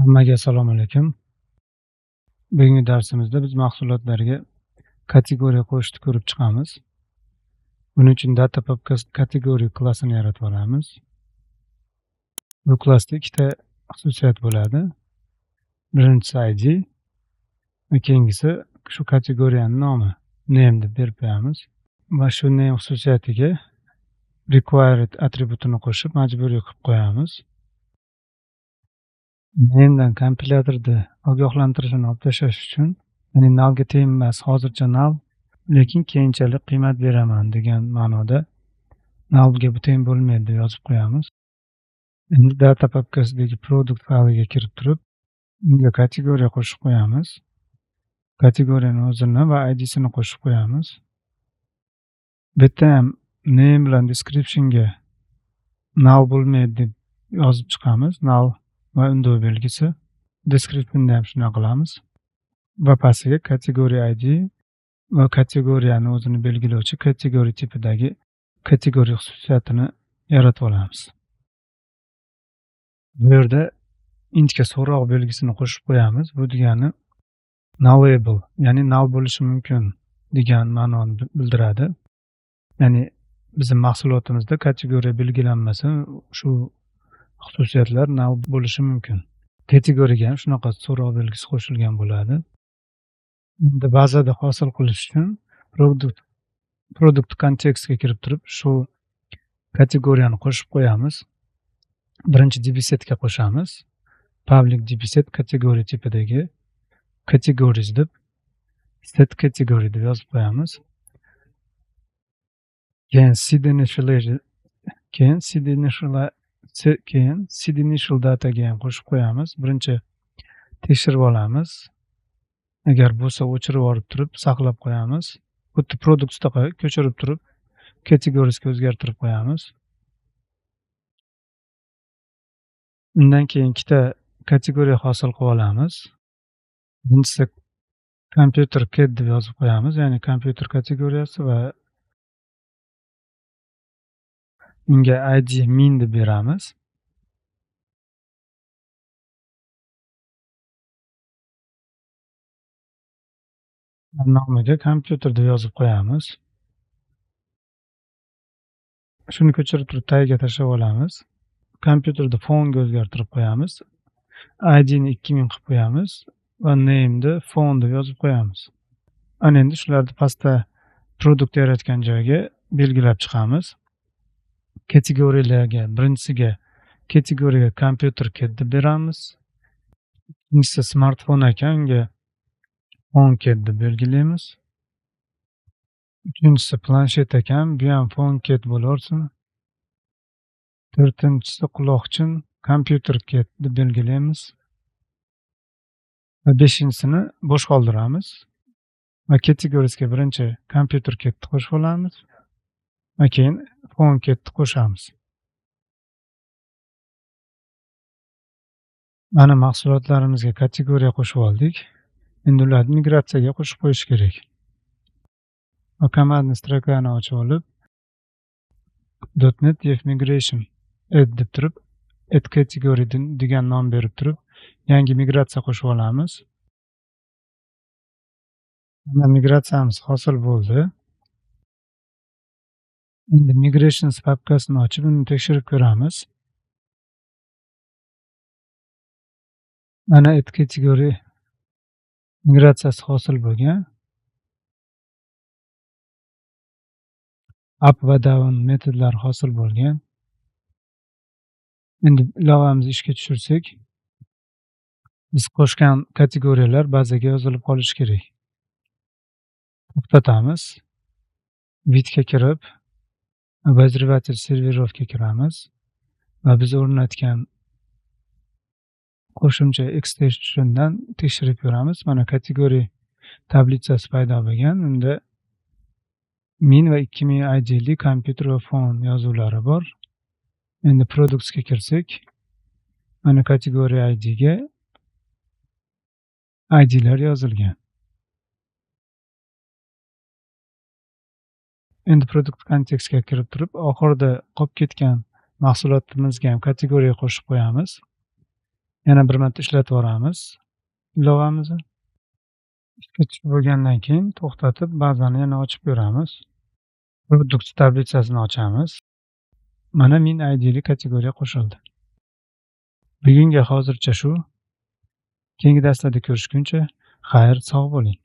Hammaga assalomu alaykum. Bugungi darsimizda biz mahsulotlarga kategoriya qo'shishni ko'rib chiqamiz. Buning uchun data podcast kategoriya klassini yaratib olamiz. Bu klassda ikkita xususiyat bo'ladi. Birinchisi ID va keyingisi shu kategoriyaning nomi, name deb berib qo'yamiz. Va shu name xususiyatiga required atributini qo'shib majburiy qilib qo'yamiz. Name'dan kompilyatorda ogohlantirishini olib tashlash uchun, ya'ni nalga teng emas, hozircha nal, lekin keyinchalik qiymat beraman degan ma'noda nalga bu teng bo'lmaydi deb yozib qo'yamiz. Endi data papkasidagi product fayliga kirib turib, unga kategoriya qo'shib qo'yamiz. Kategoriyani o'zini va ID'sini qo'shib qo'yamiz. Bu yerda ham name bilan descriptionga null bo'lmaydi deb yozib chiqamiz. Null va undo belgisi. Descriptionda ham shunday qilamiz. Va pastiga kategoriya ID va kategoriyani o'zini belgilovchi kategoriya tipidagi kategoriya xususiyatini yaratib olamiz. Bu yerda intga so'roq belgisini qo'shib qo'yamiz. Bu degani nullable, ya'ni null bo'lishi mumkin degan ma'noni bildiradi. Ya'ni bizning mahsulotimizda kategoriya belgilanmasa, shu xususiyatlar null bo'lishi mumkin. Kategoriyaga ham shunaqa so'roq belgisi qo'shilgan bo'ladi. Endi bazada hosil qilish uchun product kontekstga kirib turib, shu kategoriyani qo'shib qo'yamiz. Birinchi dbsetga qo'shamiz. Public dbset kategoriya tipidagi categories deb set category deb yozib qo'yamiz. Keyin seed initial dataga ham qo'shib qo'yamiz. Birinchi tekshirib olamiz. Agar bo'lsa o'chirib olib turib saqlab qo'yamiz. Xuddi productsda ko'chirib turib categoriesga o'zgartirib qo'yamiz. Undan keyin ikkita kategoriya hosil qilib olamiz. Birinchisi computer kit deb yozib qo'yamiz, ya'ni kompyuter kategoriyasi va unga ID min deb beramiz. Nomiga kompyuter deb yozib qo'yamiz. Shuni ko'chirib turib tagga tashlab olamiz. Kompyuterda fonga o'zgartirib qo'yamiz. IDni 2000 qilib qo'yamiz va name'ni font deb yozib qo'yamiz. Ana endi shularni pastda produkt yaratgan joyga belgilab chiqamiz. Kategoriyalarga birinchisiga kategoriyaga computer kit deb beramiz. Ikkinchisi smartfon ekan, unga phone kit deb belgilaymiz. Uchinchisi planshet ekan, bu ham phone kit bo'laversin. To'rtinchisi quloqchin computer kit deb belgilaymiz. Va beshinchisini bo'sh qoldiramiz. Va kategoriyasiga birinchi computer kitni qo'shib olamiz. Va keyin phone kitni qo'shamiz. Mana mahsulotlarimizga kategoriya qo'shib oldik. Endi ularni migratsiyaga qo'shib qo'yish kerak. Va komandni strokani ochib olib .NET Dev Migration add deb turib, add category degan nom berib turib, yangi migratsiya qo'shib olamiz. Mana migratsiyamiz hosil bo'ldi. Endi migrations papkasini ochib, uni tekshirib ko'ramiz. Mana add category migratsiyasi hosil bo'lgan. Up va down metodlar hosil bo'lgan. Endi ilovamizni ishga tushirsak, biz qo'shgan kategoriyalar bazaga yozilib qolishi kerak. To'xtatamiz. Bitga kirib, observatory serverovga kiramiz va biz o'rnatgan qo'shimcha extensiondan tekshirib ko'ramiz. Mana kategoriya tablitsasi paydo bo'lgan. Unda 1000 va 2000 ID'li kompyuter va fon yozuvlari bor. Endi productsga kirsak, mana kategoriya IDga ID'lar yozilgan. Endi produkt kontekstga kirib turib, oxirida qolib ketgan mahsulotimizga ham kategoriya qo'shib qo'yamiz. Yana bir marta ishlatvoramiz ilovamizni. Ishga tushib bo'lgandan keyin to'xtatib, bazani yana ochib ko'ramiz. Produkt tabelachasini ochamiz. Mana min ID'li kategoriya qo'shildi. Bugunga hozircha shu. Keyingi darslarda ko'rishguncha xayr, sog' bo'ling.